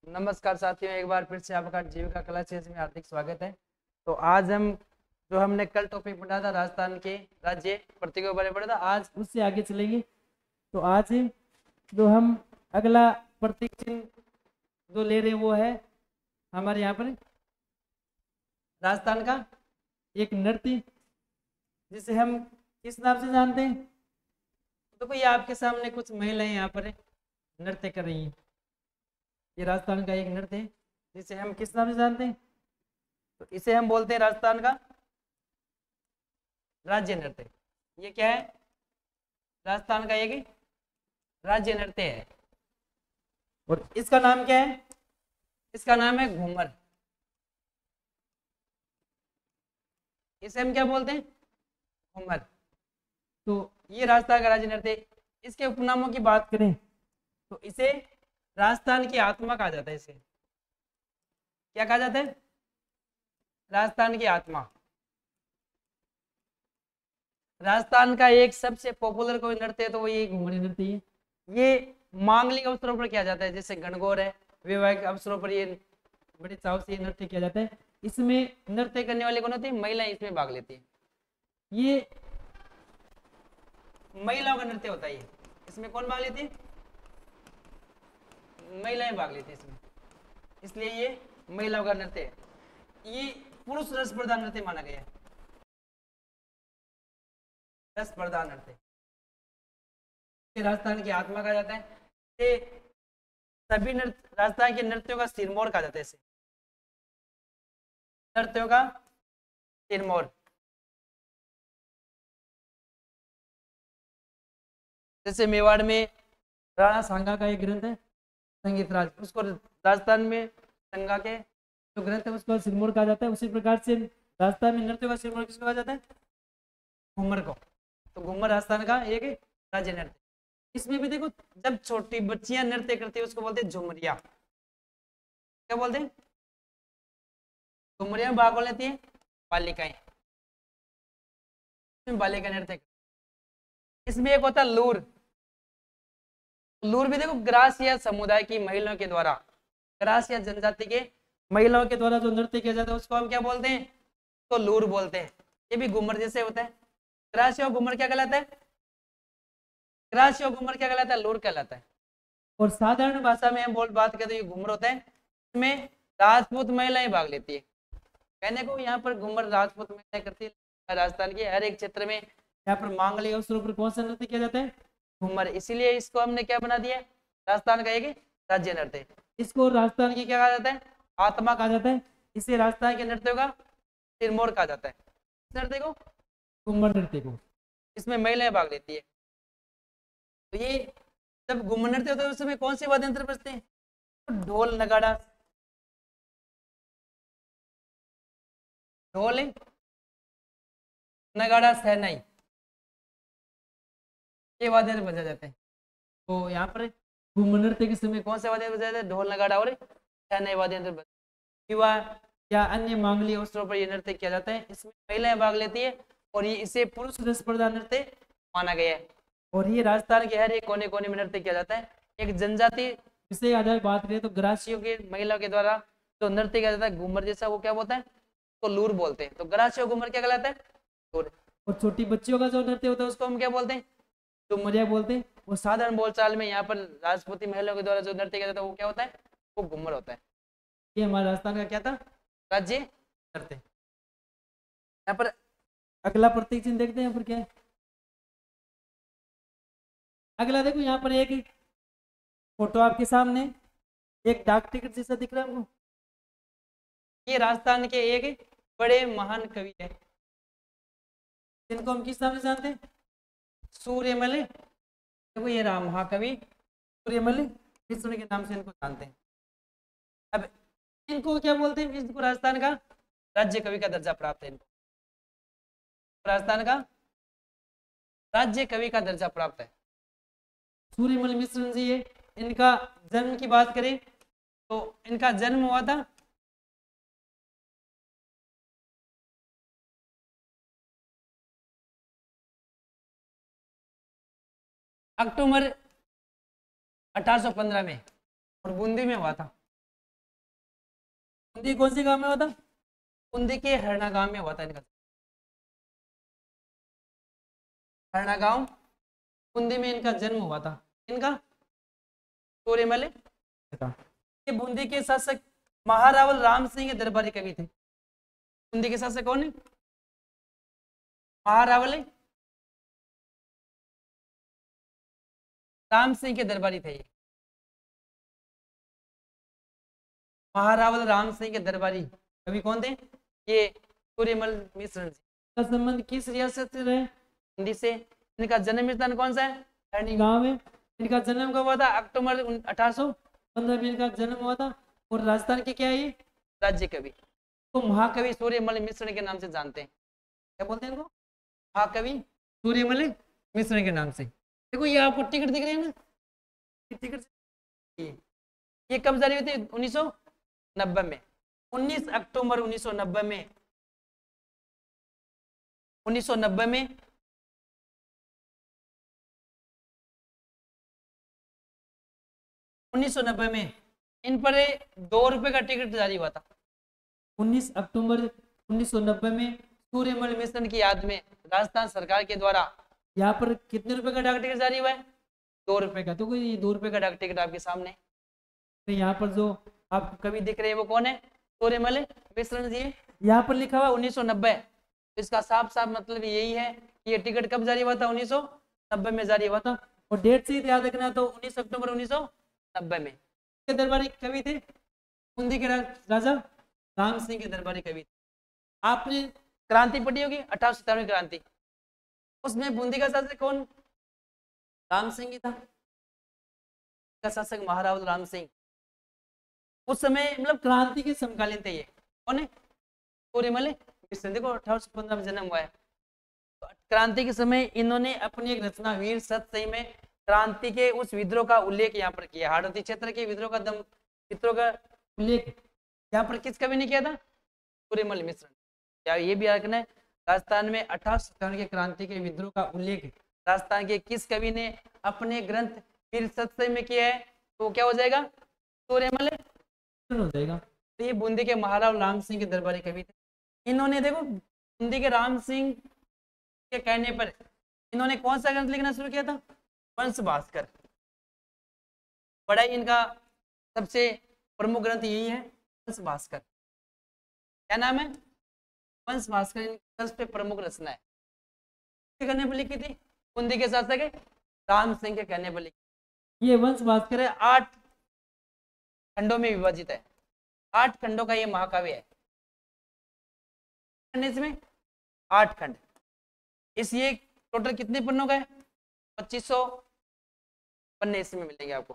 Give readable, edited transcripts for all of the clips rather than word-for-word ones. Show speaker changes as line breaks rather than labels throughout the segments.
नमस्कार साथियों, एक बार फिर से आपका जीविका कला क्षेत्र में हार्दिक स्वागत है। तो आज हमने कल टॉपिक पढ़ा था राजस्थान के राज्य प्रतीकों के बारे में पढ़ा था, आज उससे आगे चलेंगे। तो आज जो हम अगला प्रतीक चिन्ह जो ले रहे हैं वो है हमारे यहाँ पर राजस्थान का एक नृत्य, जिसे हम किस नाम से जानते हैं। तो कोई आपके सामने कुछ महिलाएं यहाँ पर नृत्य कर रही हैं। ये राजस्थान का एक नृत्य है जिसे हम किस नाम से जानते हैं। तो इसे हम बोलते हैं राजस्थान का राज्य नृत्य। ये क्या है? राजस्थान का एक राज्य नृत्य है और इसका नाम क्या है? इसका नाम है घूमर। इसे हम क्या बोलते हैं? घूमर। तो ये राजस्थान का राज्य नृत्य है। इसके उपनामों की बात करें तो इसे राजस्थान की आत्मा कहा जाता है। इसे क्या कहा जाता है? राजस्थान की आत्मा। राजस्थान का एक सबसे पॉपुलर कोई नृत्य है तो वो ये घूमर नृत्य है। ये मांगलिक अवसरों पर किया जाता है, जैसे गणगौर है, वैवाहिक अवसरों पर ये बड़े चाव से ये नृत्य किया जाता है। इसमें नृत्य करने वाले कौन होते हैं? महिलाएं इसमें भाग लेती है। ये महिलाओं का नृत्य होता है। ये इसमें कौन भाग लेती है? महिलाएं भाग लेती है इसमें, इसलिए ये महिलाओं का नृत्य है। ये पुरुष रस प्रधान नृत्य माना गया है। रस प्रधान नृत्य राजस्थान की आत्मा कहा जाता है। ये सभी नृत्य राजस्थान के नृत्यों का सिरमौर कहा जाता है। इसे नृत्यों का सिरमौर। जैसे मेवाड़ में राणा सांगा का एक ग्रंथ है संगीत राज, उसको राजस्थान में संगा के जो ग्रंथ है उसको सिरमौर कहा जाता है। उसी प्रकार से राजस्थान में नृत्यों का सिरमौर किसको कहा जाता है? घूमर को। तो घूमर राजस्थान का एक राज्य नृत्य। इसमें भी देखो, जब छोटी बच्चियां नृत्य करती है उसको बोलते हैं झुमरिया। क्या बोलते हैं? झुमरिया में भाग लेती है बालिकाएं। बालिका नृत्य। इसमें एक होता है लूर। लूर भी देखो ग्रासिया समुदाय की महिलाओं के द्वारा, ग्रासिया जनजाति के महिलाओं के द्वारा जो नृत्य किया जाता है उसको हम क्या बोलते हैं? तो लूर बोलते हैं। ये भी घूमर जैसे होता है। ग्रासिया और घूमर क्या कहलाता है? ग्रासिया और घूमर क्या कहलाता है? लूर कहलाता है। और साधारण भाषा में हम बात करते हैं घूमर होता है। इसमें राजपूत महिलाएं भाग लेती है। कहने को यहाँ पर घूमर राजपूत महिलाएं करती है। राजस्थान के हर एक क्षेत्र में यहाँ पर मांगलिक अवसरों पर कौन सा नृत्य किया जाता है? घूमर। इसीलिए इसको हमने क्या बना दिया? राजस्थान का एक राज्य नृत्य। इसको राजस्थान की क्या कहा जाता है? आत्मा कहा जाता है। इसे राजस्थान के नृत्यों का सिरमौर कहा जाता है। इस नृत्य को घूमर नृत्य को। इसमें महिलाएं भाग लेती है। तो ये जब घूमर नृत्य होता है उस समय कौन से वाद्य यंत्र बजते हैं? तो ढोल नगाड़ा, ढोल नगाड़ा सहनाई, ये वाद्य यंत्र बजा जाते हैं। तो यहाँ पर घूमर नृत्य के समय कौन से वाद्य यंत्र बजाते हैं? ढोल नगाड़ा और सहनाई वाद्य यंत्र। विवाह या अन्य मांगलिक अवसरों पर यह नृत्य किया जाता है। इसमें महिलाएं भाग लेती है और ये इसे पुरुष रस प्रधान नृत्य माना गया है। और ये राजस्थान के हर एक कोने कोने में नृत्य किया जाता है। एक जनजाति विषय आधार बात करें तो ग्रासियों के महिलाओं के द्वारा जो नृत्य किया जाता है घूमर जैसा, वो क्या बोलता है? तो लूर बोलते हैं। तो ग्रासियों घूमर क्या कहलाता है? लूर। और छोटी बच्चियों का जो नृत्य होता है उसको हम क्या बोलते हैं? झुमरिया बोलते हैं। वो साधारण बोलचाल में यहाँ पर राजपूती महिलाओं के द्वारा जो नृत्य किया जाता है वो क्या होता है? वो घूमर होता है। ये हमारा राजस्थान का क्या था? राज्य नृत्य। यहाँ पर अगला प्रतीक चिन्ह देखते हैं। यहाँ पर क्या है? अगला देखो, यहाँ पर एक फोटो आपके सामने, एक डाक टिकट जैसा दिख रहा है आपको। ये राजस्थान के एक बड़े महान कवि है, जिनको हम किस नाम से जानते हैं? सूर्यमल। देखो ये राम महाकवि सूर्यमल मिश्र के नाम से इनको जानते हैं। अब इनको क्या बोलते हैं? इनको राजस्थान का राज्य कवि का दर्जा प्राप्त है। इनको राजस्थान का राज्य कवि का दर्जा प्राप्त है। सूर्यमल मिश्र जी है। इनका जन्म की बात करें तो इनका जन्म हुआ था अक्टूबर 1815 में और बूंदी में हुआ था। बूंदी कौन से गांव में हुआ था? बूंदी के हरना गांव में हुआ था इनका। हरना गांव, बूंदी में इनका जन्म हुआ था। इनका सूर्यमल का। ये बूंदी के शासक महारावल राम सिंह के दरबारी कवि थे। बूंदी के शासक कौन है? महारावल राम सिंह के दरबारी थे ये। महारावल राम सिंह के दरबारी कवि कौन थे? ये सूर्यमल मिश्र जी। का संबंध किस रियासत से रहे? हिंदी से। इनका जन्म स्थान कौन सा है? हरनी गांव में। इनका जन्म कब हुआ था? अक्टूबर 1815 में इनका जन्म हुआ था। और राजस्थान के क्या है ये? राज्य कवि। तो महाकवि सूर्यमल मिश्र के नाम से जानते हैं। क्या बोलते हैं इनको? महाकवि सूर्यमल मिश्र के नाम से। देखो ये आपको टिकट दिख रहे हैं ना, टिकट ये कब जारी हुई थी? 1990 में। 19 अक्टूबर 1990 में 1990 में 1990 में इन पर 2 रुपए का टिकट जारी हुआ था। 19 अक्टूबर 1990 में सूर्यमल मिशन की याद में राजस्थान सरकार के द्वारा यहाँ पर कितने रुपए का डाक टिकट जारी हुआ है? 2 रुपए का। तो कोई ये 2 रुपए का डाक टिकट आपके सामने। तो यहाँ पर जो आपको कवि दिख रहे हैं वो कौन है? सूर्यमल मिश्र जी। यहाँ पर लिखा हुआ 1990। इसका साफ साफ मतलब यही है कि ये टिकट कब जारी हुआ था? 1990 में जारी हुआ था। और डेट से याद रखना, तो 19 अक्टूबर 1990 में। के दरबारी कवि थे बूंदी के राजा राम सिंह के दरबारी कवि थे। आपने क्रांति पढ़ी होगी 1857 क्रांति, उसमें बूंदी का शासक कौन? राम सिंह ही था। का शासक महारावल राम सिंह उस समय मतलब क्रांति के समकालीन थे। ये कौन है? सूर्यमल मिश्र। देखो 1815 में जन्म हुआ है। तो क्रांति के समय इन्होंने अपनी एक रचना वीर सतसई में क्रांति के उस विद्रोह का उल्लेख यहाँ पर किया। हाड़ौती क्षेत्र के विद्रोह का उल्लेख यहाँ पर किस कवि ने किया था? सूर्यमल मिश्र। या ये भी रखना है, राजस्थान में 1857 के क्रांति के विद्रोह का उल्लेख राजस्थान के किस कवि ने अपने ग्रंथ वीर सतसई में किया है? तो क्या हो जाएगा? सूर्यमल हो जाएगा। तो ये बूंदी के महाराव राम सिंह के दरबारी कवि थे। इन्होंने देखो बूंदी के राम सिंह के कहने पर इन्होंने कौन सा ग्रंथ लिखना शुरू किया था? वंश भास्कर। बड़ा ही इनका सबसे प्रमुख ग्रंथ यही है, वंश भास्कर। क्या नाम है? वंश भास्कर। इनकी सबसे प्रमुख रचना है। किसके कहने पर लिखी थी? बूंदी के शासक है राम सिंह के कहने पर लिखी। ये वंश भास्कर है 8 खंडों में विभाजित है। 8 खंडों का ये महाकाव्य है। इसमें 8 खंड। इस ये टोटल कितने पन्नों का है? 2500 पन्ने इसमें मिलेंगे आपको।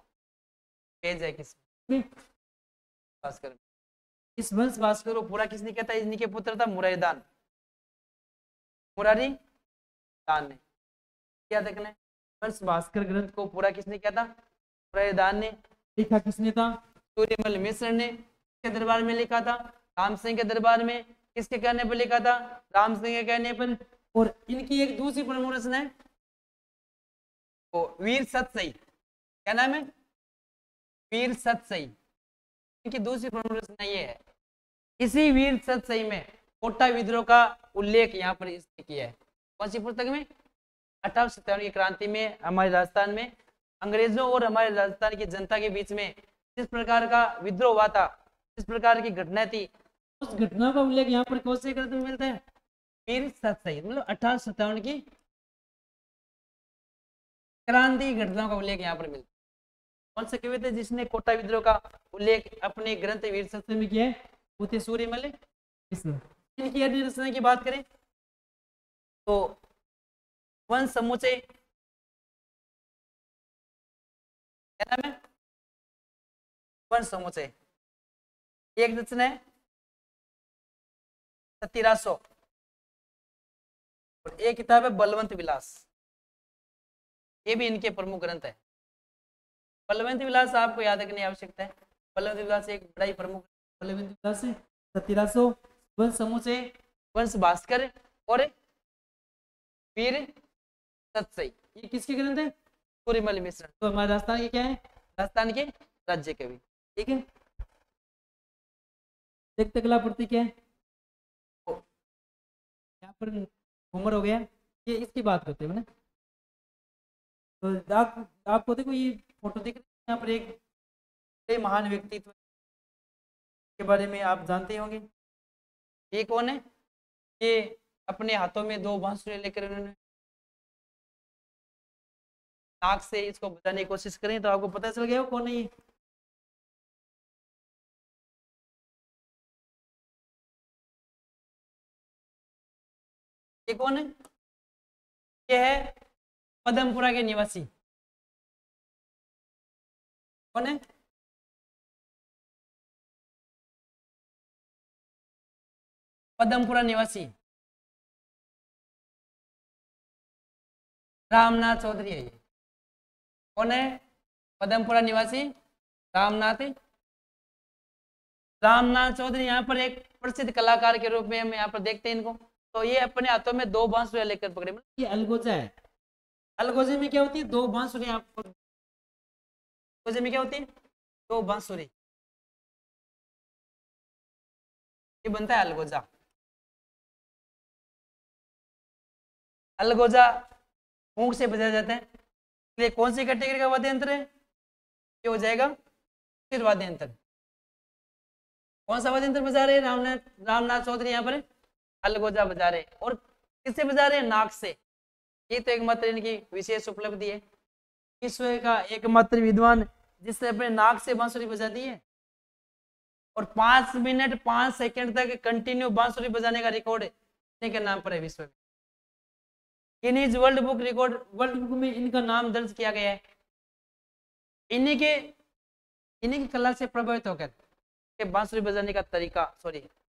पेज है किसमें? भास्कर। इस वंश भास्कर को पूरा किसने किया था? इन्हीं के पुत्र था मुरारीदान। मुरारी दान ने क्या देखना है? वंश भास्कर ग्रंथ को पूरा किसने किया था? मुरारीदान ने। लिखा किसने था? सूर्यमल मिश्र ने। किसके दरबार में लिखा था? राम सिंह के दरबार में। किसके कहने पर लिखा था? राम सिंह के कहने पर। और इनकी एक दूसरी प्रमुख रचना है वो वीर सतसई। क्या नाम है? वीर सतसई। इनकी दूसरी प्रमुख रचना ये है। इसी वीर सतसई में कोटा विद्रोह का उल्लेख यहाँ पर इसने किया है। कौन सी पुस्तक में? 1857 की क्रांति में हमारे राजस्थान में अंग्रेजों और हमारे राजस्थान की जनता के बीच में जिस प्रकार का विद्रोह हुआ था, जिस प्रकार की घटना थी, उस घटना का उल्लेख यहाँ पर कौन से ग्रंथ में मिलता है? वीर सतसई। मतलब 1857 की क्रांति घटनाओं का उल्लेख यहाँ पर मिलता है। कौन से कवि थे जिसने कोटा विद्रोह का उल्लेख अपने ग्रंथ वीर सतसई में किया है? वो थे सूर्यमल मिश्र। इनकी यदि रचना की बात करें तो वंश समुच्चय क्या नाम है? वंश समुच्चय एक रचना है। सतीरासो। और एक किताब है बलवंत विलास। ये भी इनके प्रमुख ग्रंथ है। बलवंत विलास आपको याद रखने की आवश्यकता है। बलवंत विलास एक बड़ा ही प्रमुख। बलवंत विलास, सतीरासो, वंश समुच्चय, वंश भास्कर और वीर सतसई, ये किसके ग्रंथ है? सूर्यमल मिश्र। तो हमारे राजस्थान के क्या है? राजस्थान के राज्य कवि। ठीक है। देखते अगला प्रतीक है, यहाँ पर घूमर हो गया, ये इसकी बात करते हैं ना। तो आपको देखो ये फोटो दिख रही है, यहाँ पर एक महान व्यक्तित्व के बारे में आप जानते होंगे। ये कौन है? ये अपने हाथों में 2 बांसुरी लेकर उन्होंने नाक से इसको बजाने की कोशिश करें तो आपको पता चल गया हो कौन है ये। ये कौन है? ये है पदमपुरा के निवासी। कौन है? पदमपुरा निवासी रामनाथ चौधरी है ये। कौन है? पदमपुरा निवासी रामनाथ चौधरी। यहाँ पर एक प्रसिद्ध कलाकार के रूप में हम यहाँ पर देखते हैं इनको। तो ये अपने हाथों में 2 बांसुरियां लेकर पकड़े, मतलब ये अलगोजा है। अलगोजे में क्या होती है? 2 बांसुरी। अलगोजे में क्या होती है? 2 बांसुरी। ये बनता है अलगोजा। अलगोजा ऊँट से बजाया जाता है। इसलिए कौन सी कैटेगरी का वाद्य यंत्र है? ये हो जाएगा स्थिर वाद्य यंत्र। कौन सा वाद्य यंत्र बजा रहे हैं रामनाथ चौधरी? यहाँ पर अलगोजा बजा रहे। और किससे बजा रहे हैं? नाक से। ये तो एकमात्र इनकी विशेष उपलब्धि है। विश्व का एकमात्र विद्वान जिसने अपने नाक से बांसुरी बजा दी है और 5 मिनट 5 सेकंड तक कंटिन्यू बांसुरी बजाने का रिकॉर्ड इन्हीं के नाम पर है विश्व में। गिनीज वर्ल्ड बुक में इनका नाम दर्ज किया गया है। इन्हीं की कला से प्रभावित होकर के बांसुरी बजाने का तरीका,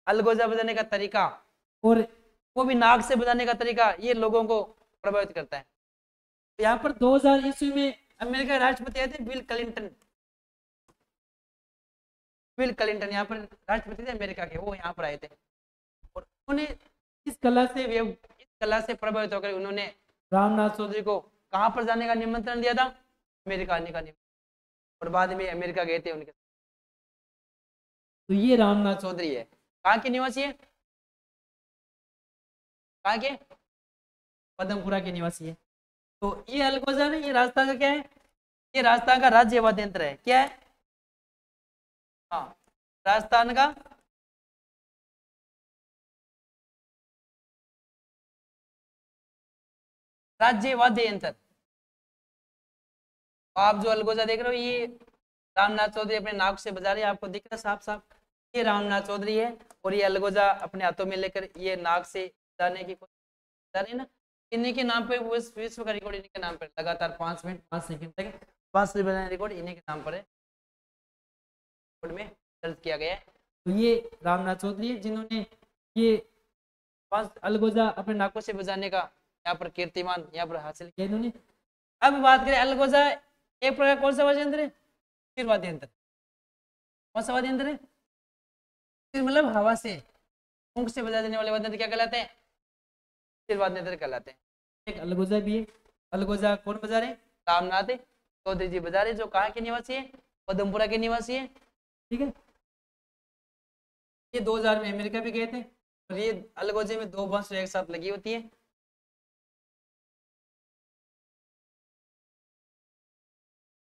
अलगोजा बजाने का तरीका और वो भी नाक से बजाने का तरीका, ये लोगों को प्रभावित करता है। यहाँ पर 2000 ईस्वी में अमेरिका राष्ट्रपति आए थे, बिल क्लिंटन यहाँ पर राष्ट्रपति थे अमेरिका के, वो यहाँ पर आए थे और उन्होंने इस कला से प्रभावित होकर उन्होंने रामनाथ चौधरी को कहाँ पर जाने का निमंत्रण दिया था? अमेरिका आने का निमंत्रण। और बाद में अमेरिका गए थे उनके। तो ये रामनाथ चौधरी है, कहाँ के निवासी है? कहाँ के? पदमपुरा के निवासी है। तो ये अलगोजा है, ये राजस्थान का क्या है? ये राजस्थान का राज्य वाद्य यंत्र है। क्या है? हाँ, राजस्थान का राज्य वाद्य यंत्र। आप जो अलगोजा देख रहे हो ये रामनाथ चौधरी अपने नाक से बजा रहे हैं, आपको दिख रहा है साफ साफ, ये रामनाथ चौधरी है। और ये अलगोजा अपने हाथों में लेकर ये नाक से बजाने की कोशिश कर रहे हैं ना। इन्हीं के नाम पे विश्व का रिकॉर्ड इन्हीं के नाम पर लगातार 5 मिनट 5 सेकंड तक बांसुरी बजाने रिकॉर्ड इन्हीं के नाम पर है, रिकॉर्ड में दर्ज किया गया है। तो ये रामनाथ चौधरी है जिन्होंने ये अलगोजा अपने नाकों से बजाने का यहाँ पर कीर्तिमान यहाँ पर हासिल किया इन्होंने। अब बात करें अलगोजा एक प्रकार कौन सा वाद्य यंत्र है? स्थिर वाद्य यंत्र। कौन सा वाद्य यंत्र है? स्थिर मतलब हवा से फूंक से बजा देने वाले वाद्य यंत्र क्या कहलाते हैं? स्थिर वाद्य यंत्र कहलाते हैं। एक अलगोजा भी है। अलगोजा कौन बजा रहे? रामनाथ चौधरी जी बजा रहे, जो कहाँ के निवासी है? पदमपुरा के निवासी है। ठीक है, ये 2000 में अमेरिका भी गए थे और ये अलगोजे में 2 बांसुरी एक साथ लगी होती है।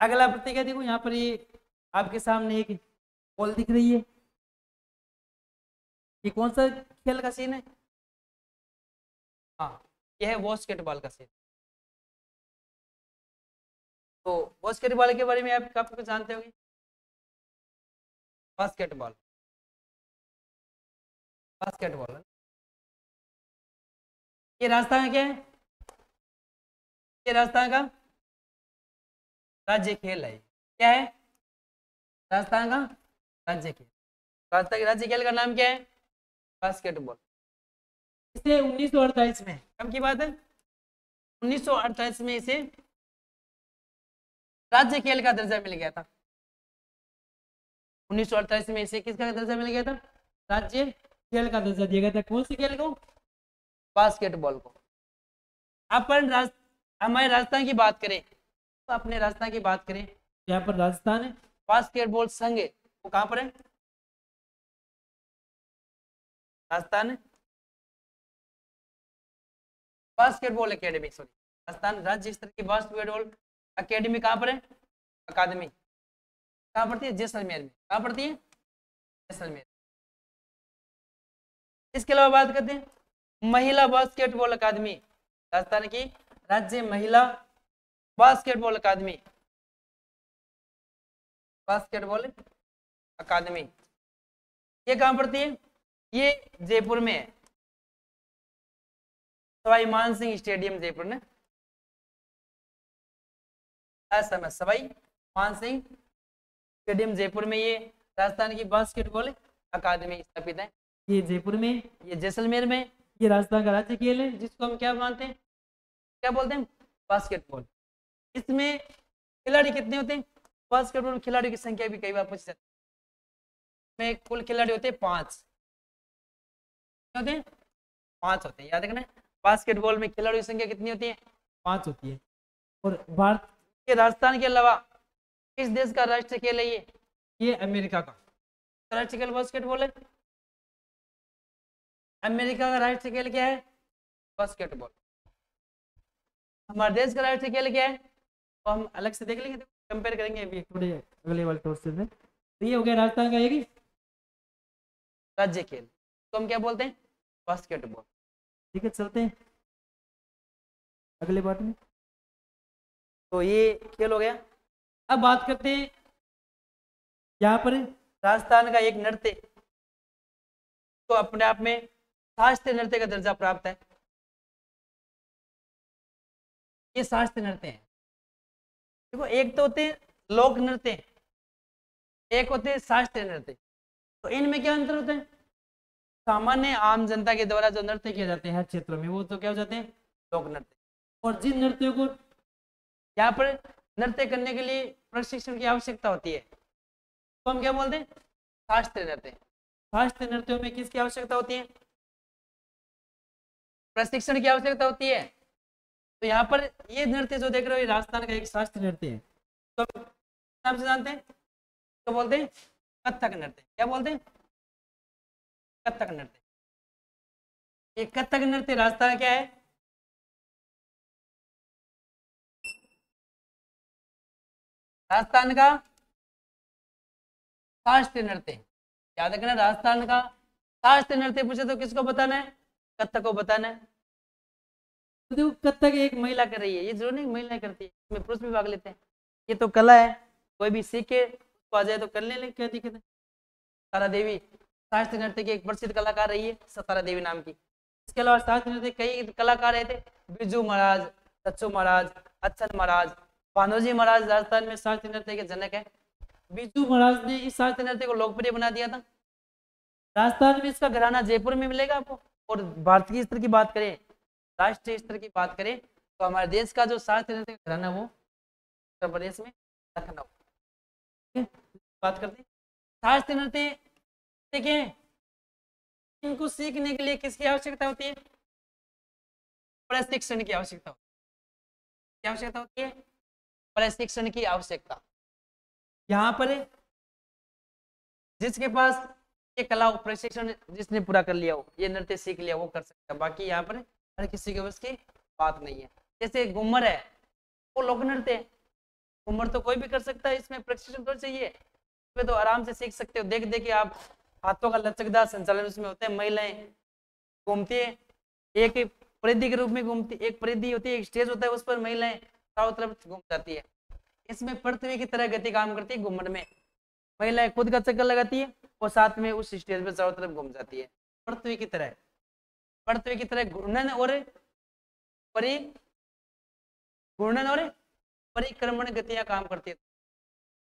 अगला प्रतीक है, देखो यहाँ पर ये आपके सामने एक बॉल दिख रही है। ये कौन सा खेल का सीन है? हाँ, ये है बास्केटबॉल का सीन। तो बास्केटबॉल के बारे में आप काफी कुछ जानते होंगे। बास्केटबॉल ये राजस्थान का क्या है? ये राजस्थान का राज्य खेल है। क्या है? राजस्थान का राज्य खेल। राजस्थान के राज्य खेल का नाम क्या है? बास्केटबॉल। इसे 1948 में, कब की बात है? 1948 में इसे राज्य खेल का दर्जा मिल गया था। 1948 में इसे किसका दर्जा मिल गया था? राज्य खेल का दर्जा दिया गया था। कौन सी खेल को? बास्केटबॉल को। अपन हमारे राजस्थान की बात करें तो अपने राजस्थान की बात करें, यहाँ पर राजस्थान है बास्केटबॉल संघ है, वो कहाँ पर है? Rajasthan basketball academy, sorry Rajasthan राज्य स्तर की बास्केटबॉल एकेडमी कहाँ पर है, अकादमी कहाँ पड़ती है, जैसलमेर में। कहाँ पड़ती है, जैसलमेर। इसके अलावा बात करते हैं महिला बास्केटबॉल अकादमी, राजस्थान की राज्य महिला बास्केटबॉल अकादमी, बास्केटबॉल अकादमी ये कहाँ पड़ती है, ये जयपुर में है, सवाई मान सिंह स्टेडियम जयपुर ने, सवाई मान सिंह स्टेडियम जयपुर में ये राजस्थान की बास्केटबॉल अकादमी स्थापित है। ये जयपुर में, ये जैसलमेर में, ये राजस्थान का राज्य खेल है जिसको हम क्या मानते हैं, क्या बोलते हैं, बास्केटबॉल। इसमें खिलाड़ी कितने होते हैं, बास्केटबॉल में खिलाड़ियों की संख्या भी कई बार पूछी जाती है। में कुल खिलाड़ी होते हैं 5 होते हैं, 5 होते हैं, याद रखना। बास्केटबॉल में खिलाड़ियों की संख्या कितनी होती है, 5 होती है। और भारत के राजस्थान के अलावा किस देश का राष्ट्रीय खेल है ये अमेरिका का राष्ट्रीय खेल बास्केटबॉल है। अमेरिका का राष्ट्रीय खेल क्या है, बास्केटबॉल। हमारे देश का राष्ट्रीय खेल क्या है, तो हम अलग से देख लेंगे, कंपेयर करेंगे अभी थोड़े अगले वाले कोर्सेज में। तो ये हो गया राजस्थान का एक राज्य खेल, तो हम क्या बोलते हैं, बास्केटबॉल। ठीक है, चलते हैं अगले पार्ट में। तो ये खेल हो गया। अब बात करते हैं यहाँ पर राजस्थान का एक नृत्य तो अपने आप में शास्त्रीय नृत्य का दर्जा प्राप्त है। ये शास्त्रीय नृत्य है। देखो एक तो होते हैं लोक नृत्य, एक होते हैं शास्त्रीय नृत्य। तो इनमें क्या अंतर होता है, सामान्य आम जनता के द्वारा जो नृत्य किए जाते हैं हर क्षेत्रों में वो तो क्या हो जाते हैं, लोक नृत्य। और जिन नृत्यों को यहाँ पर नृत्य करने के लिए प्रशिक्षण की आवश्यकता होती है तो हम क्या बोलते हैं, शास्त्रीय नृत्य। शास्त्रीय नृत्यों में किसकी आवश्यकता होती है, प्रशिक्षण की आवश्यकता होती है। तो यहाँ पर ये नृत्य जो देख रहे हो ये राजस्थान का एक शास्त्रीय नृत्य है। तो नाम से जानते हैं, तो बोलते हैं कथक नृत्य। क्या बोलते हैं, कथक नृत्य। ये कथक नृत्य राजस्थान क्या है, राजस्थान का शास्त्रीय नृत्य। याद रखना, राजस्थान का शास्त्रीय नृत्य पूछे तो किसको बताना है, कथक को बताना है। तो देखो कथक एक महिला कर रही है, ये जरूर नहीं महिला करती है, इसमें पुरुष भी भाग लेते हैं। ये तो कला है, कोई भी सीखे उसको आ जाए तो कर ले, क्या दिक्कत है। तारा देवी शास्त्रीय नृत्य की एक प्रसिद्ध कलाकार रही है, सतारा देवी नाम की। इसके अलावा शास्त्रीय नृत्य कई कलाकार रहे थे, बिरजू महाराज, दच्चू महाराज, अच्छन महाराज, भानोजी महाराज राजस्थान में शास्त्रीय नृत्य के जनक है। बिरजू महाराज ने इस शास्त्रीय नृत्य को लोकप्रिय बना दिया था। राजस्थान में इसका घराना जयपुर में मिलेगा आपको। और भारतीय स्तर की बात करें, राष्ट्रीय स्तर की बात करें तो हमारे देश का जो शास्त्रीय नृत्य का घराना वो उत्तर प्रदेश में लखनऊ। बात करते हैं शास्त्रीय नृत्य, देखिए इनको सीखने के लिए किसकी आवश्यकता होती है, प्रशिक्षण की आवश्यकता होती है। क्या आवश्यकता होती है, प्रशिक्षण की आवश्यकता। यहाँ पर जिसके पास ये कला प्रशिक्षण जिसने पूरा कर लिया हो, ये नृत्य सीख लिया वो कर सकता है। बाकी यहाँ पर हर किसी के बस की बात नहीं है। जैसे घूमर है वो लोक नृत्य है, घूमर तो कोई भी कर सकता है, इसमें प्रशिक्षण तो चाहिए। इसमें तो आराम से सीख सकते हो, देख देख के आप हाथों का लचकदार संचालन उसमें होता है। महिलाएं घूमती है, एक परिधि के रूप में घूमती, एक परिधि होती है, एक स्टेज होता है, उस पर महिलाएं चारों तरफ घूम जाती है। इसमें पृथ्वी की तरह गति काम करती है। घूमर में महिलाएं खुद का चक्कर लगाती है और साथ में उस स्टेज पर चारों तरफ घूम जाती है, पृथ्वी की तरह। पृथ्वी की तरह घूर्णन और परिक्रमण गतियां काम करती है।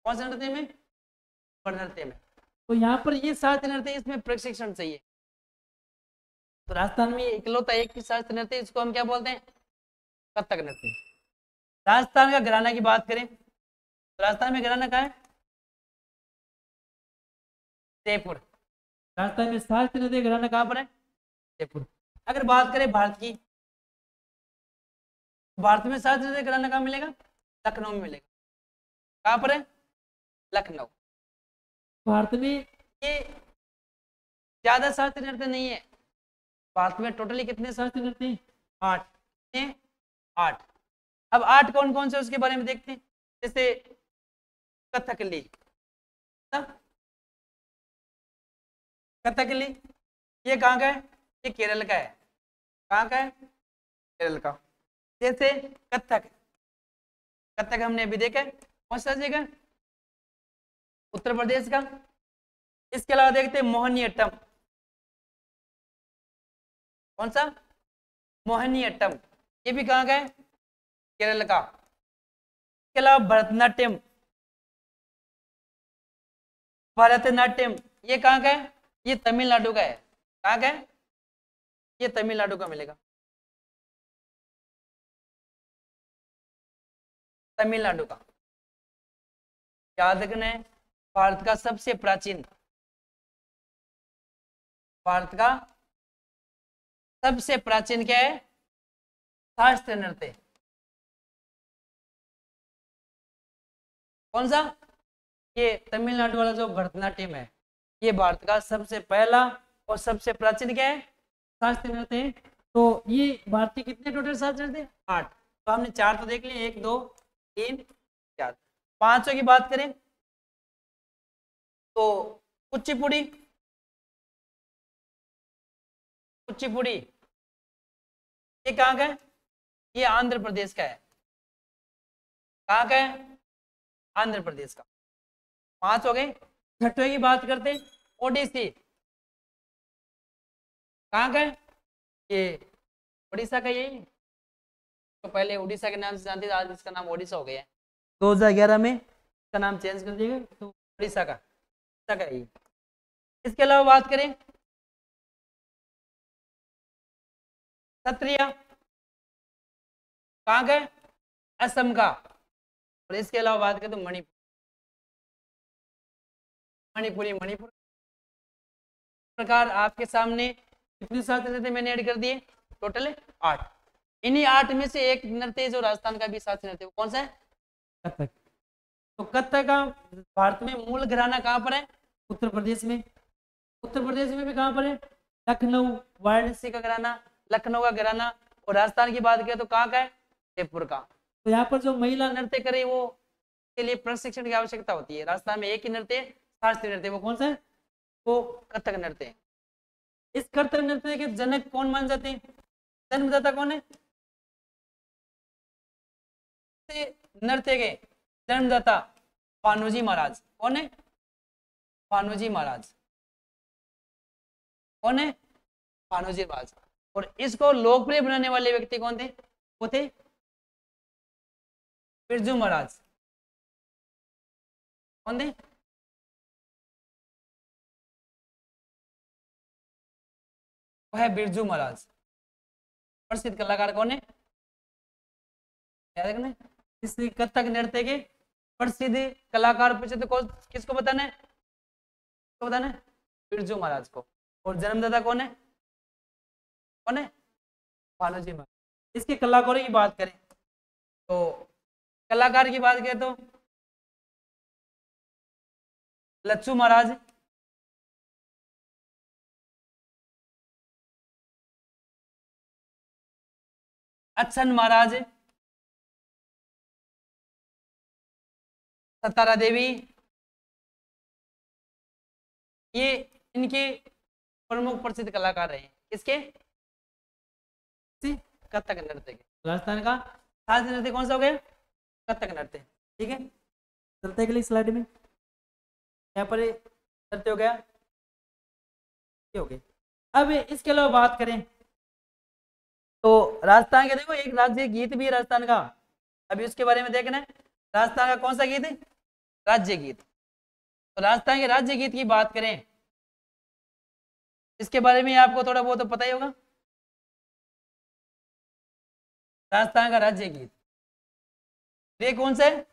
कौन से नृत्य में, नृत्य में। तो यहाँ पर ये शास्त्रीय नृत्य, इसमें प्रशिक्षण चाहिए। तो राजस्थान में इकलौता एक ही शास्त्रीय नृत्य, इसको हम क्या बोलते हैं, कथक नृत्य। राजस्थान का घराना की बात करें तो राजस्थान में घराना कहाँ है, जयपुर। राजस्थान में शास्त्रीय नृत्य घराना कहाँ पर है, जयपुर। अगर बात करें भारत की, भारत में शास्त्रीय नृत्य घराना कहाँ मिलेगा, लखनऊ में मिलेगा। कहाँ पर है, लखनऊ। भारत में ये ज्यादा शास्त्रीय नृत्य नहीं है, भारत में टोटली कितने शास्त्रीय नृत्य हैं? 8। कितने? 8। अब 8 कौन कौन से उसके बारे में देखते हैं। जैसे कथकली, कथकली ये कहाँ का है? ये केरल का है। कहाँ का है? केरल का। जैसे कथक, कथक हमने अभी देखा है, कौन सा जगह? उत्तर प्रदेश का। इसके अलावा देखते हैं मोहिनीअट्टम। कौन सा? मोहिनीअट्टम, ये भी कहाँ का है? केरल का। इसके अलावा भरतनाट्यम, भरतनाट्यम ये कहाँ का है? ये तमिलनाडु का है। कहाँ का है? ये तमिलनाडु का मिलेगा, तमिलनाडु का। याद रखना है, भारत का सबसे प्राचीन, भारत का सबसे प्राचीन क्या है? शास्त्रीय नृत्य। कौन सा? ये तमिलनाडु वाला जो भरतनाट्यम है, ये भारत का सबसे पहला और सबसे प्राचीन क्या है? शास्त्रीय नृत्य है। तो ये भारत के कितने टोटल शास्त्रीय नृत्य? 8। तो हमने 4 तो देख लिए, 1 2 3 4। 5 की बात करें तो कुचिपुड़ी, कुचिपुड़ी ये कहाँ का है? ये आंध्र प्रदेश का है। कहाँ का है? आंध्र प्रदेश का। 5 हो गए। 6ठे की बात करते हैं, ओडिसी। कहाँ का है? ये उड़ीसा का। यही तो पहले उड़ीसा के नाम से जानते थे, आज इसका नाम ओडिशा हो गया है। 2011 में इसका नाम चेंज कर दिया गया, तो उड़ीसा का ही। इसके अलावा बात करें सत्रिया, कहाँ का है? असम का। और इसके अलावा बात करें तो मणिपुर, मणिपुरी, मणिपुर। प्रकार आपके सामने कितने शास्त्रीय नृत्य मैंने ऐड कर दिए? टोटल 8। इन्हीं 8 में से एक नृत्य जो राजस्थान का भी शास्त्रीय नृत्य, वो कौन सा है? कथक। तो कथक का भारत में मूल घराना कहाँ पर है? उत्तर प्रदेश में। उत्तर प्रदेश में भी कहाँ पर है? लखनऊ, वाराणसी का घराना, लखनऊ का घराना। और राजस्थान की बात करें तो कहाँ का है? जयपुर का। तो यहाँ पर जो महिला नृत्य करे वो के लिए प्रशिक्षण की आवश्यकता होती है। राजस्थान में एक ही नृत्य शास्त्रीय नृत्य, वो कौन सा है? वो कथक नृत्य। इस कथक नृत्य के जनक कौन मान जाते हैं? जन्मदाता कौन है? नृत्य के जन्मदाता भानोजी महाराज। कौन है? भानोजी महाराज। कौन है? भानोजी महाराज। और इसको लोकप्रिय बनाने वाले व्यक्ति कौन थे? वो थे बिरजू महाराज। कौन थे? वो है बिरजू महाराज। प्रसिद्ध कलाकार कौन है? याद रखना। इस कथक नृत्य के प्रसिद्ध कलाकार पूछे तो किसको बताना है? किसको बताना है? बिरजू महाराज को। और जन्मदाता कौन है? कौन है? भानोजी महाराज। इसके कलाकारों की बात करें तो कलाकार की बात करें तो लच्छू महाराज, अच्छन महाराज, सतारा देवी, ये इनके प्रमुख प्रसिद्ध कलाकार रहे। किसके? कथक नृत्य के। राजस्थान का शास्त्रीय नृत्य कौन सा हो गया? कथक नृत्य। ठीक है, चलते हैं अगली स्लाइड में। यहाँ पर नृत्य हो गया, ये हो गया। अब इसके अलावा बात करें तो राजस्थान के देखो एक राज्य गीत भी है राजस्थान का, अभी उसके बारे में देखना है। राजस्थान का कौन सा गीत है? राज्य गीत। तो राजस्थान के राज्य गीत की बात करें, इसके बारे में आपको थोड़ा बहुत तो पता ही होगा। राजस्थान का राज्य गीत ये कौन सा है?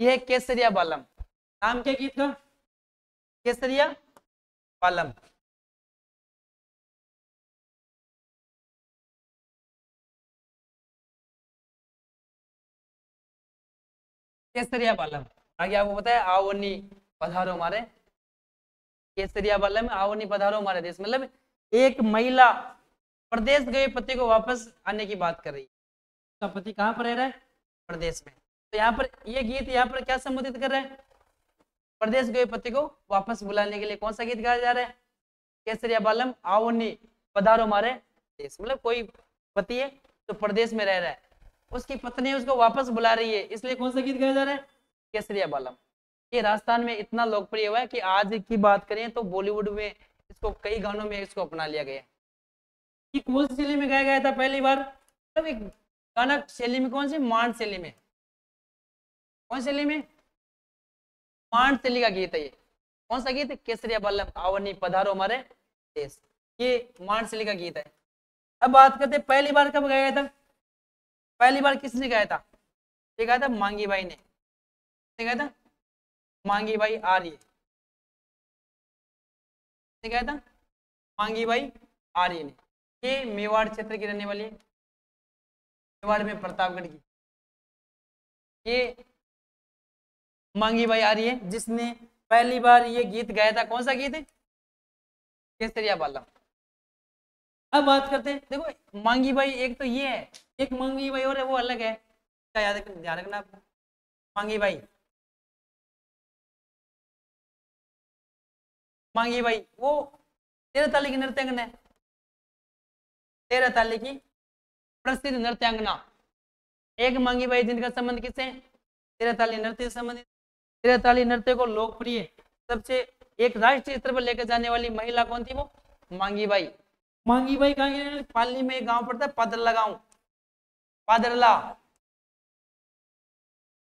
ये है केसरिया बालम। नाम क्या गीत का? केसरिया बालम। केसरिया बालम। आगे आपको पता है आवनी पधारो हमारे, केसरिया बालम आवनी पधारो हमारे देश। मतलब एक महिला प्रदेश गए पति को वापस आने की बात कर रही है। उसका पति कहाँ पर रह रहा है? प्रदेश में। तो यहाँ पर ये गीत यहाँ पर क्या संबोधित कर रहा है? प्रदेश गए पति को वापस बुलाने के लिए कौन सा गीत गाया जा रहा है? केसरिया बालम आओ नी पधारो मारे देश। मतलब कोई पति है तो प्रदेश में रह रहा है, उसकी पत्नी उसको वापस बुला रही है, इसलिए कौन सा गीत गाया जा रहा है? केसरिया बालम। ये राजस्थान में इतना लोकप्रिय हुआ है कि आज की बात करें तो बॉलीवुड में इसको कई गानों में इसको अपना लिया गया है। कि कौन सी शैली में गाया गया था पहली बार? मतलब एक गाना शैली में कौन सी? मांड शैली में। कौन शैली में? मांड शैली का गीत है ये। कौन सा गीत? केसरिया बालम आवनी पधारो हमारे देश। ये मांड शैली का गीत है। अब बात करते हैं पहली बार कब गाया था? पहली बार किसने गाया था? ये गाया था मांगी बाई ने। किसने गाया था? मांगी बाई आर्य। किसने गाया था? मांगी बाई आर्य ने। ये मेवाड़ क्षेत्र की रहने वाली है, मेवाड़ में प्रतापगढ़ की। ये मांगी बाई आर्य है जिसने पहली बार ये गीत गाया था। कौन सा गीत है? केसरिया बालम। अब बात करते हैं, देखो मांगी बाई एक तो ये है, एक मांगी बाई और है, वो अलग है। क्या याद ध्यान रखना आपको। मांगी बाई, मांगी बाई वो 13 ताली की नृत्यांगना है। 13 ताली की प्रसिद्ध नृत्यांगना। एक मांगी बाई जिनका संबंध किससे? 13 ताली नृत्य से संबंधित। 13 ताली नृत्य को लोकप्रिय सबसे एक राष्ट्रीय स्तर पर लेकर जाने वाली महिला कौन थी? वो मांगी बाई। मांगी बाई कहाँ की? पाली में एक गांव पड़ता है पादरला गांव। पादरला,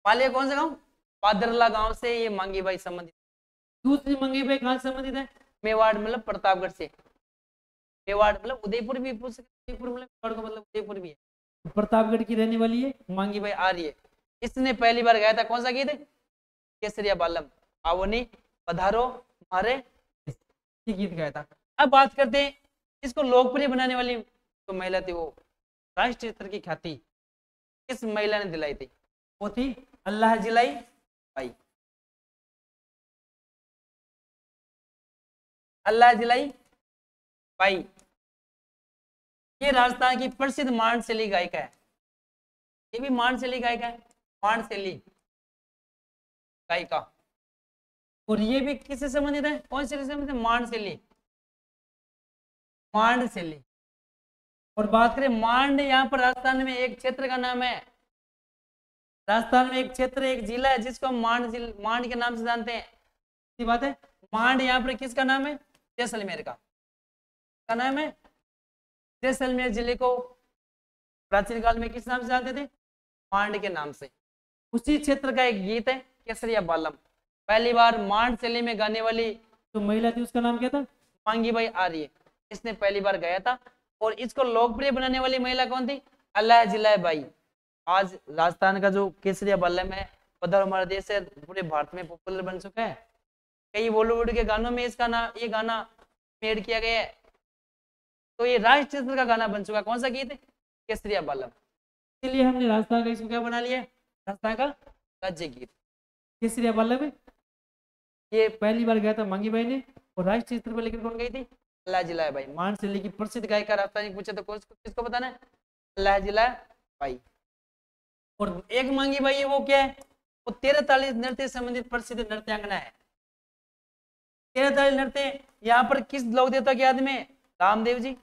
पाली कौन सा गांव? पादरला गांव से ये मांगी बाई संबंधित। दूसरी मांगी बाई कहाँ से संबंधित है? मेवाड़ मतलब प्रतापगढ़ से। मेवाड़ मतलब उदयपुर भी पूछ सकते, उदयपुर मतलब मेवाड़ का मतलब उदयपुर भी है। प्रतापगढ़ की रहने वाली है मांगी बाई आ रही है। इसने पहली बार गाया था कौन सा गीत है? केसरिया बालम आवनी पधारो मारे, ये गीत गाया था। अब बात करते हैं इसको लोकप्रिय बनाने वाली तो महिला थी, वो राष्ट्रीय स्तर की ख्याति किस महिला ने दिलाई थी? वो थी अल्लाह जिलाई बाई। अल्लाह जिलाई बाई ये राजस्थान की प्रसिद्ध मांड शैली गायिका है। ये भी मांड शैली गायिका है, मांड शैली गायिका। और ये भी किससे संबंधित है? कौन से संबंधित है? मांड शैली, मांड शैली। और बात करें मांड, यहाँ पर राजस्थान में एक क्षेत्र का नाम है। राजस्थान में एक क्षेत्र, एक जिला है जिसको हम मांड के नाम से जानते हैं। ये बात है। मांड यहाँ पर किसका नाम है? जैसलमेर का नाम है। जैसलमेर जिले को प्राचीन काल में किस नाम से जानते थे? मांड के नाम से। उसी क्षेत्र का एक गीत है केसरिया बालम। पहली बार मांड शैली में गाने वाली जो महिला थी उसका नाम क्या था? मांगी बाई आर्य। इसने पहली बार गाया था। और इसको लोकप्रिय बनाने वाली महिला कौन थी? अल्लाह जिलाई बाई। आज राजस्थान का जो केसरिया बालम है उधर हमारा देश है, पूरे भारत में पॉपुलर बन चुका है। कई बॉलीवुड के गानों में इसका नाम, ये गाना एड किया गया है। तो ये राष्ट्रीय स्तर का गाना बन चुका है। कौन सा गीत है? केसरिया बालम। इसलिए हमने राजस्थान का इसको क्या बना लिया? राजस्थान का राज्य गीत केसरिया बालम है। ये पहली बार गाया था मांगी बाई ने। और राष्ट्रीय स्तर पर लेकर कौन गई थी? अल्लाह जिलाई बाई। मांड शैली की प्रसिद्ध गायिका राजस्थानी पूछे तो किसको बताना है? अल्लाह जिलाई बाई। और एक मांगी बाई है वो क्या है? वो 13 ताली नृत्य संबंधित प्रसिद्ध नृत्यांगना है। 13 ताली नृत्य यहाँ पर किस लोक देवता के याद में? रामदेव जी।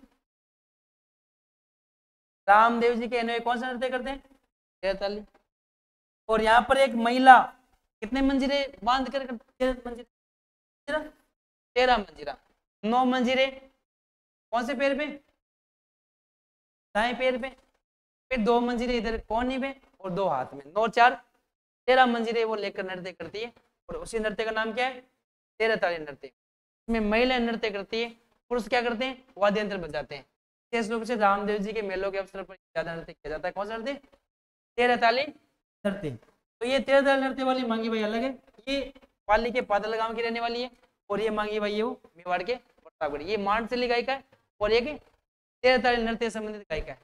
रामदेव जी के अन्वय कौन सा नृत्य करते हैं? 13 ताली। और यहाँ पर एक महिला कितने मंजीरे बांध कर 13 मंजीरा, 13 मंजीरा, 9 मंजीरे कौन से पैर पे? दाएं पैर पे। फिर 2 मंजीरे इधर कोहनी पे और 2 हाथ में, 9 4 13 मंजीरे वो लेकर नृत्य करती है। और उसी नृत्य का नाम क्या है? 13 ताली नृत्य। इसमें महिला नृत्य करती है, पुरुष क्या करते हैं? वाद्य यंत्र बजाते हैं। विशेष रूप से रामदेव जी के मेलों के अवसर पर ज्यादा नृत्य किया जाता है। कौन सा नृत्य? 13 ताली नृत्य। तो ये 13 ताली नृत्य वाली मांगी बाई अलग है। ये पाली के पादल गांव की रहने वाली है। और ये मांगी बाई है वो मेवाड़ के प्रतापगढ़। ये मांड शैली गायिका है और ये 13 ताली नृत्य संबंधित गायिका है।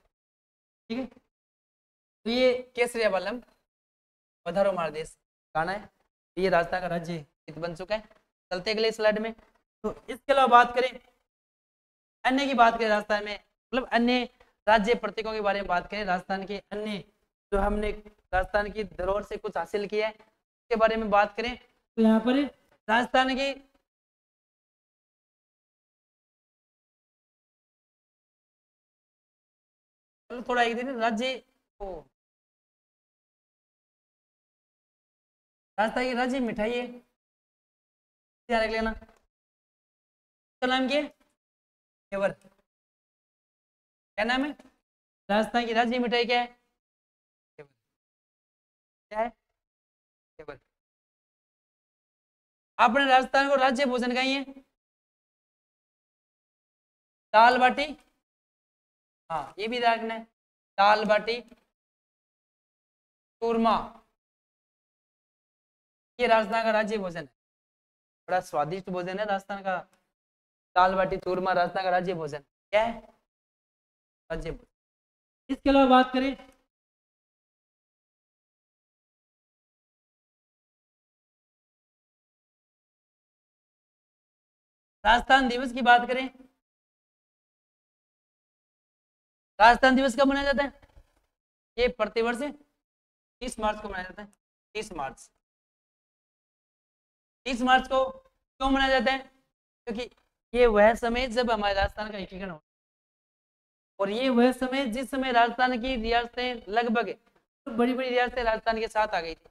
ठीक है। तो ये केसरिया बालम पधारो हमारा देश गाना है। ये राजस्थान का राज्य गीत बन चुका है। चलते अगले स्लाइड में। तो इसके अलावा बात करें अन्य की बात करें राजस्थान में मतलब अन्य राज्य प्रतीकों के बारे में बात करें, राजस्थान के अन्य जो हमने राजस्थान की धरोहर से कुछ हासिल किया है उसके बारे में बात करें तो यहाँ पर राजस्थान की थोड़ा एक दिन राज्य को राजस्थान की राज्य मिठाई है, ध्यान रख लेना। उसका नाम क्या है? घेवर। क्या नाम है? राजस्थान की राज्य मिठाई क्या है? घेवर। क्या है? घेवर। आपने राजस्थान को राज्य भोजन खाई है? दाल बाटी, हाँ ये भी रखना है, दाल बाटी चूरमा, ये राजस्थान का राज्य भोजन है, बड़ा स्वादिष्ट भोजन है राजस्थान का। दाल बाटी चूरमा राजस्थान का राज्य भोजन क्या है? राज्य भोजन। इसके अलावा बात करें राजस्थान दिवस की बात करें, राजस्थान दिवस कब मनाया जाता है? ये प्रतिवर्ष 30 मार्च को मनाया जाता है। 30 मार्च, 30 मार्च को क्यों मनाया जाता है? क्योंकि ये वह समय जब हमारे राजस्थान का एकीकरण हो, और ये वह समय जिस समय राजस्थान की रियासतें लगभग बड़ी बड़ी रियासतें राजस्थान के साथ आ गई थी,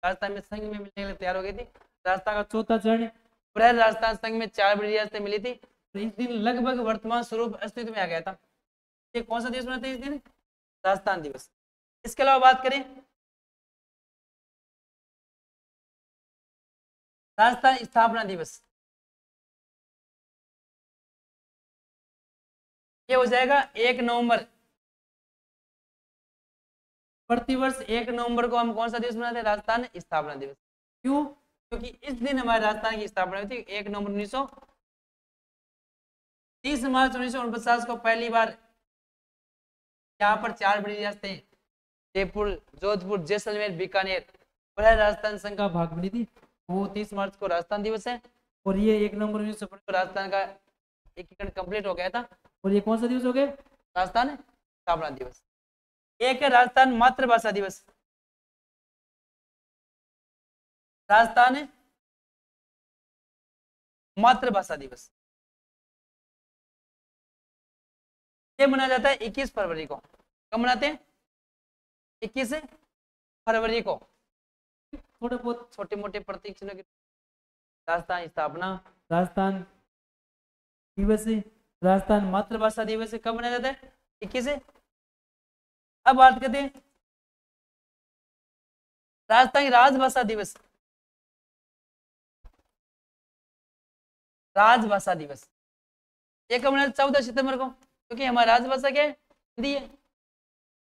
राजस्थान में संघ में मिलने के लिए तैयार हो गई थी। राजस्थान का चौथा चरण बृहद राजस्थान संघ में 4 बड़ी रियासतें मिली थी, तो इस दिन लगभग वर्तमान स्वरूप अस्तित्व में आ गया था। ये कौन सा दिवस मनाते हैं इस दिन? राजस्थान दिवस। इसके अलावा बात करें राजस्थान स्थापना दिवस, ये हो जाएगा 1 नवंबर। प्रतिवर्ष 1 नवंबर को हम कौन सा दिवस मनाते हैं? राजस्थान स्थापना दिवस। क्यों? क्योंकि इस दिन हमारे राजस्थान की स्थापना हुई थी 1 नवंबर 30 मार्च 1949 को पहली बार यहाँ पर 4 बड़ी रियासतें जयपुर, जोधपुर, जैसलमेर, बीकानेर राजस्थान संघ का भाग बनी थी। वो 30 मार्च को राजस्थान दिवस है, और ये 1 नवंबर 1950 को राजस्थान का एकीकरण कंप्लीट हो गया था। और ये कौन सा दिवस हो गया? राजस्थान स्थापना दिवस। एक है राजस्थान मातृभाषा दिवस, राजस्थान मातृभाषा दिवस, ये मनाया जाता है 21 फरवरी को। कब मनाते हैं? 21 फरवरी को। थोड़े बहुत छोटे मोटे प्रतीक चिन्ह, राजस्थान स्थापना, राजस्थान दिवस, राजस्थान मातृभाषा दिवस कब मनाया जाता है? 21 से। अब बात करते हैं राजस्थान की राजभाषा दिवस, राजभाषा दिवस ये कब मनाया? 14 सितंबर को, क्योंकि हमारी राजभाषा क्या है? हिंदी है।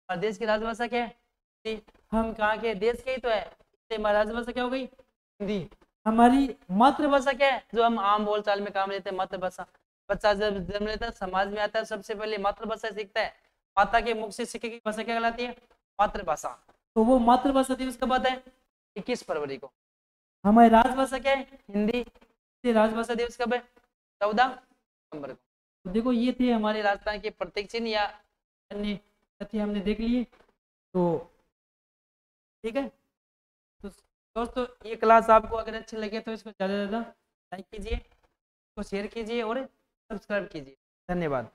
और देश की राजभाषा क्या है? हिंदी। हम कहाँ के? देश के ही तो है, इसलिए हमारी राजभाषा क्या हो गई? हिंदी। हमारी मातृभाषा क्या है? जो हम आम बोलचाल में काम लेते हैं, मातृभाषा। बच्चा जब जन्म लेता है, समाज में आता है, सबसे पहले मातृभाषा सीखता है। माता के मुख से सीखी गई भाषा क्या कहलाती है? मातृभाषा। तो वो मातृभाषा दिवस कब आता है? 21 फरवरी को। हमारी राजभाषा क्या है? हिंदी। राजभाषा दिवस कब है? 14 नवंबर को। तो देखो ये थे हमारे राजस्थान के प्रतीक चिन्ह या अन्य तथ्य हमने देख लिए। तो ठीक है, तो दोस्तों ये क्लास आपको अगर अच्छी लगे तो इसको ज़्यादा से ज़्यादा लाइक कीजिए, इसको शेयर कीजिए और सब्सक्राइब कीजिए। धन्यवाद।